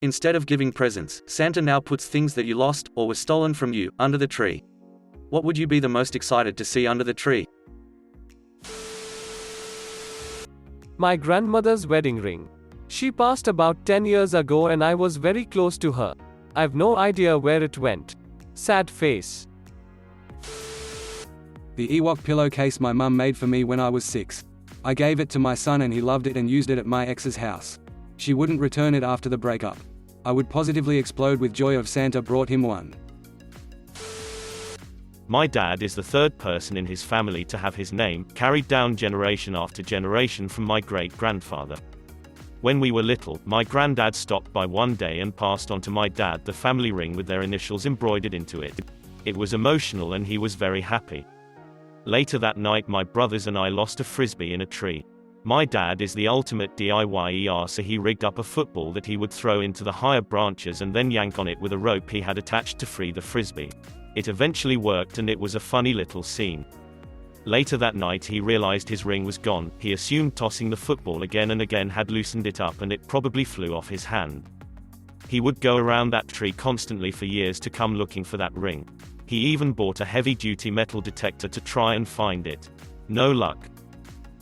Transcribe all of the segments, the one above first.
Instead of giving presents, Santa now puts things that you lost, or were stolen from you, under the tree. What would you be the most excited to see under the tree? My grandmother's wedding ring. She passed about 10 years ago and I was very close to her. I've no idea where it went. Sad face. The Ewok pillowcase my mum made for me when I was 6. I gave it to my son and he loved it and used it at my ex's house. She wouldn't return it after the breakup. I would positively explode with joy if Santa brought him one. My dad is the third person in his family to have his name carried down generation after generation from my great-grandfather. When we were little, my granddad stopped by one day and passed on to my dad the family ring with their initials embroidered into it. It was emotional and he was very happy. Later that night my brothers and I lost a frisbee in a tree. My dad is the ultimate DIYer, so he rigged up a football that he would throw into the higher branches and then yank on it with a rope he had attached to free the frisbee. It eventually worked and it was a funny little scene. Later that night he realized his ring was gone. He assumed tossing the football again and again had loosened it up and it probably flew off his hand. He would go around that tree constantly for years to come looking for that ring. He even bought a heavy-duty metal detector to try and find it. No luck.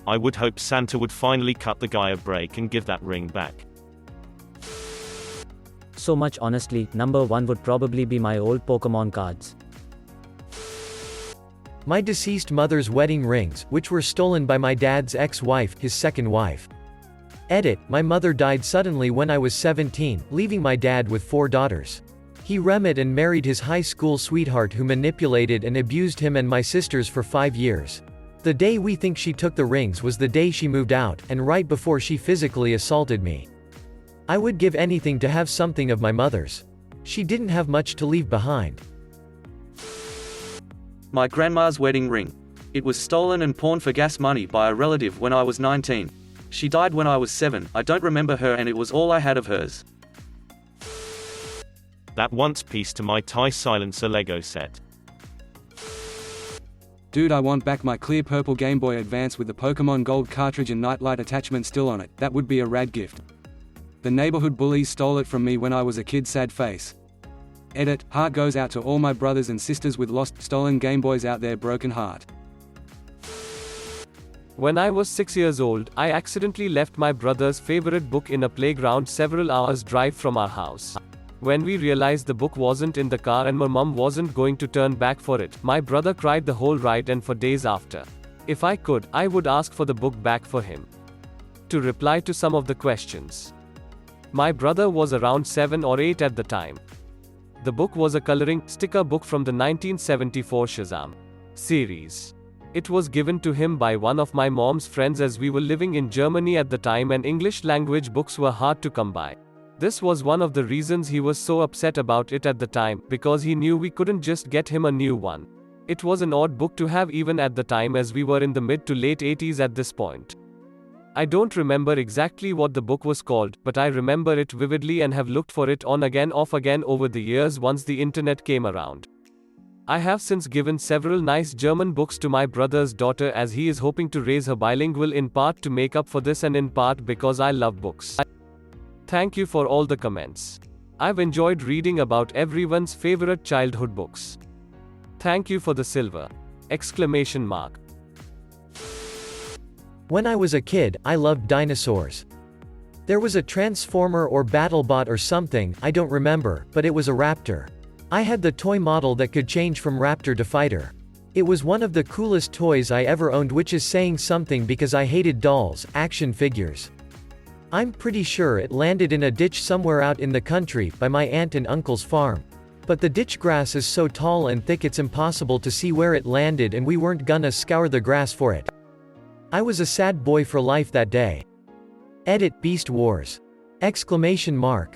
I would hope Santa would finally cut the guy a break and give that ring back. So much honestly, number 1 would probably be my old Pokemon cards. My deceased mother's wedding rings, which were stolen by my dad's ex-wife, his second wife. Edit, my mother died suddenly when I was 17, leaving my dad with 4 daughters. He remarried and married his high school sweetheart who manipulated and abused him and my sisters for 5 years. The day we think she took the rings was the day she moved out, and right before she physically assaulted me. I would give anything to have something of my mother's. She didn't have much to leave behind. My grandma's wedding ring. It was stolen and pawned for gas money by a relative when I was 19. She died when I was 7, I don't remember her and it was all I had of hers. That once piece to my TIE Silencer Lego set. Dude, I want back my clear purple Game Boy Advance with the Pokemon Gold cartridge and nightlight attachment still on it. That would be a rad gift. The neighborhood bullies stole it from me when I was a kid, sad face. Edit, heart goes out to all my brothers and sisters with lost, stolen Game Boys out there, broken heart. When I was 6 years old, I accidentally left my brother's favorite book in a playground several hours drive from our house. When we realized the book wasn't in the car and my mom wasn't going to turn back for it, my brother cried the whole ride and for days after. If I could, I would ask for the book back for him. To reply to some of the questions. My brother was around 7 or 8 at the time. The book was a coloring sticker book from the 1974 Shazam series. It was given to him by one of my mom's friends as we were living in Germany at the time and English language books were hard to come by. This was one of the reasons he was so upset about it at the time, because he knew we couldn't just get him a new one. It was an odd book to have even at the time as we were in the mid to late 80s at this point. I don't remember exactly what the book was called, but I remember it vividly and have looked for it on again off again over the years once the internet came around. I have since given several nice German books to my brother's daughter as he is hoping to raise her bilingual, in part to make up for this and in part because I love books. Thank you for all the comments. I've enjoyed reading about everyone's favorite childhood books. Thank you for the silver! Exclamation mark. When I was a kid, I loved dinosaurs. There was a Transformer or BattleBot or something, I don't remember, but it was a raptor. I had the toy model that could change from raptor to fighter. It was one of the coolest toys I ever owned, which is saying something because I hated dolls, action figures. I'm pretty sure it landed in a ditch somewhere out in the country, by my aunt and uncle's farm. But the ditch grass is so tall and thick it's impossible to see where it landed and we weren't gonna scour the grass for it. I was a sad boy for life that day. Edit, Beast Wars! Exclamation mark.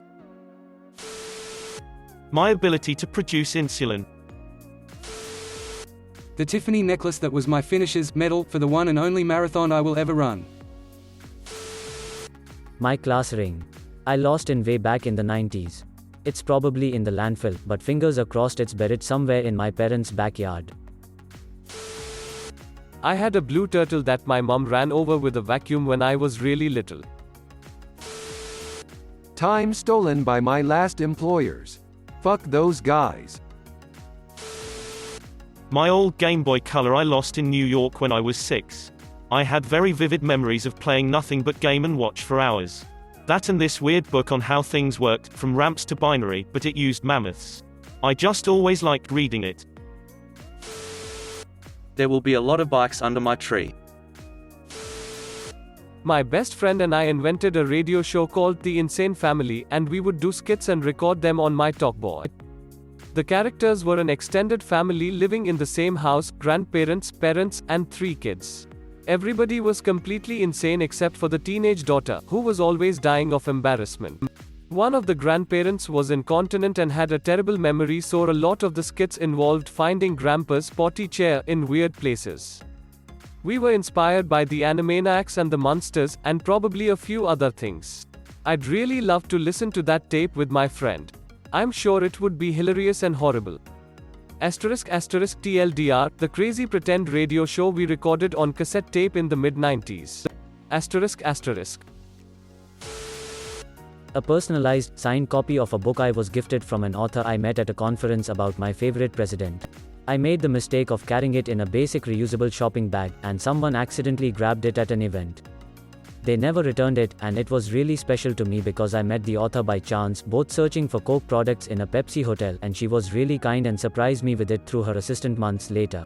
My ability to produce insulin. The Tiffany necklace that was my finisher's medal for the one and only marathon I will ever run. My class ring. I lost it way back in the 90s. It's probably in the landfill, but fingers are crossed it's buried somewhere in my parents' backyard. I had a blue turtle that my mom ran over with a vacuum when I was really little. Time stolen by my last employers. Fuck those guys. My old Game Boy Color I lost in New York when I was 6. I had very vivid memories of playing nothing but game and watch for hours. That and this weird book on how things worked, from ramps to binary, but it used mammoths. I just always liked reading it. There will be a lot of bikes under my tree. My best friend and I invented a radio show called The Insane Family, and we would do skits and record them on my talkboard. The characters were an extended family living in the same house, grandparents, parents, and 3 kids. Everybody was completely insane except for the teenage daughter, who was always dying of embarrassment. One of the grandparents was incontinent and had a terrible memory, so a lot of the skits involved finding Grandpa's potty chair in weird places. We were inspired by the Animaniacs and the Munsters, and probably a few other things. I'd really love to listen to that tape with my friend. I'm sure it would be hilarious and horrible. **TLDR, the crazy pretend radio show we recorded on cassette tape in the mid-90s. A personalized, signed copy of a book I was gifted from an author I met at a conference about my favorite president. I made the mistake of carrying it in a basic reusable shopping bag, and someone accidentally grabbed it at an event. They never returned it, and it was really special to me because I met the author by chance, both searching for Coke products in a Pepsi hotel, and she was really kind and surprised me with it through her assistant months later.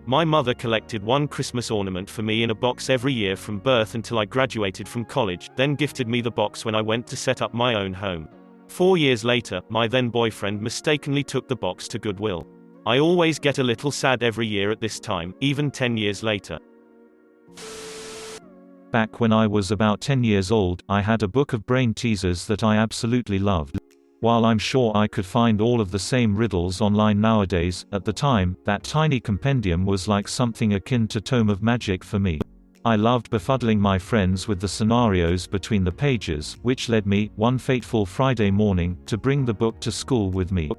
My mother collected one Christmas ornament for me in a box every year from birth until I graduated from college, then gifted me the box when I went to set up my own home. 4 years later, my then boyfriend mistakenly took the box to Goodwill. I always get a little sad every year at this time, even 10 years later. Back when I was about 10 years old, I had a book of brain teasers that I absolutely loved. While I'm sure I could find all of the same riddles online nowadays, at the time, that tiny compendium was like something akin to Tome of Magic for me. I loved befuddling my friends with the scenarios between the pages, which led me, one fateful Friday morning, to bring the book to school with me.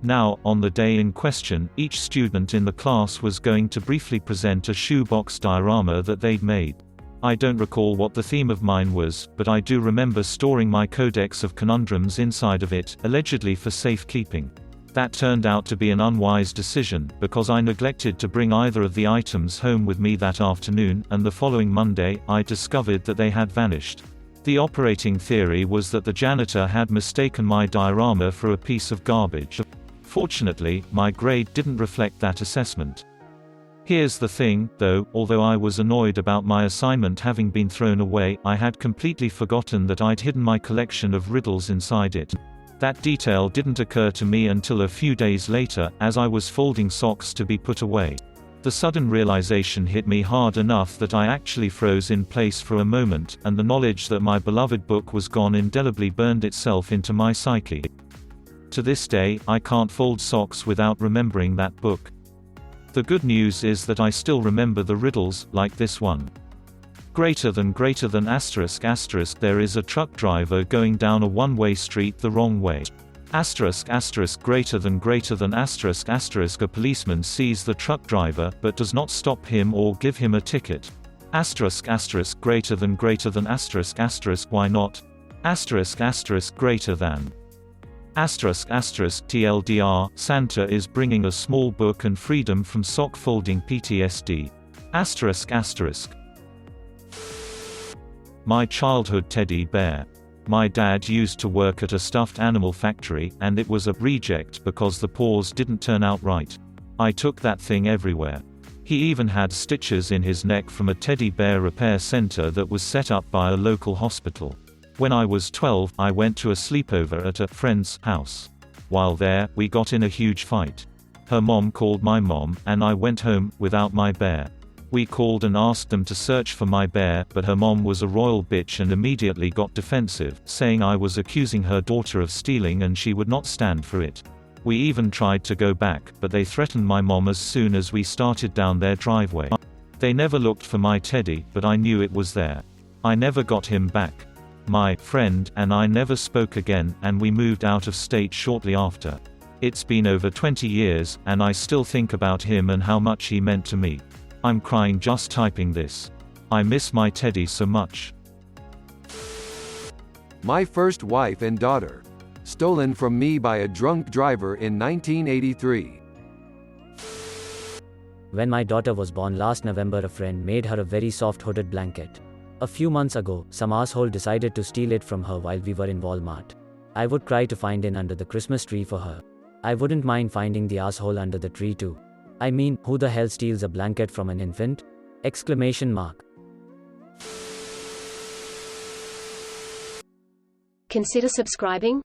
Now, on the day in question, each student in the class was going to briefly present a shoebox diorama that they'd made. I don't recall what the theme of mine was, but I do remember storing my codex of conundrums inside of it, allegedly for safekeeping. That turned out to be an unwise decision, because I neglected to bring either of the items home with me that afternoon, and the following Monday, I discovered that they had vanished. The operating theory was that the janitor had mistaken my diorama for a piece of garbage. Fortunately, my grade didn't reflect that assessment. Here's the thing, though, although I was annoyed about my assignment having been thrown away, I had completely forgotten that I'd hidden my collection of riddles inside it. That detail didn't occur to me until a few days later, as I was folding socks to be put away. The sudden realization hit me hard enough that I actually froze in place for a moment, and the knowledge that my beloved book was gone indelibly burned itself into my psyche. To this day, I can't fold socks without remembering that book. The good news is that I still remember the riddles, like this one. Greater than ***, there is a truck driver going down a one-way street the wrong way. ***, greater than ***, a policeman sees the truck driver, but does not stop him or give him a ticket. ***, greater than ***, why not? ***, greater than. ***, Santa is bringing a small book and freedom from sock folding PTSD. ***. My childhood teddy bear. My dad used to work at a stuffed animal factory, and it was a reject because the paws didn't turn out right. I took that thing everywhere. He even had stitches in his neck from a teddy bear repair center that was set up by a local hospital. When I was 12, I went to a sleepover at a friend's house. While there, we got in a huge fight. Her mom called my mom, and I went home without my bear. We called and asked them to search for my bear, but her mom was a royal bitch and immediately got defensive, saying I was accusing her daughter of stealing and she would not stand for it. We even tried to go back, but they threatened my mom as soon as we started down their driveway. They never looked for my teddy, but I knew it was there. I never got him back. My friend and I never spoke again, and we moved out of state shortly after. It's been over 20 years, and I still think about him and how much he meant to me. I'm crying just typing this. I miss my teddy so much. My first wife and daughter. Stolen from me by a drunk driver in 1983. When my daughter was born last November, a friend made her a very soft hooded blanket. A few months ago, some asshole decided to steal it from her while we were in Walmart. I would cry to find it under the Christmas tree for her. I wouldn't mind finding the asshole under the tree too. I mean, who the hell steals a blanket from an infant? Exclamation mark. Consider subscribing.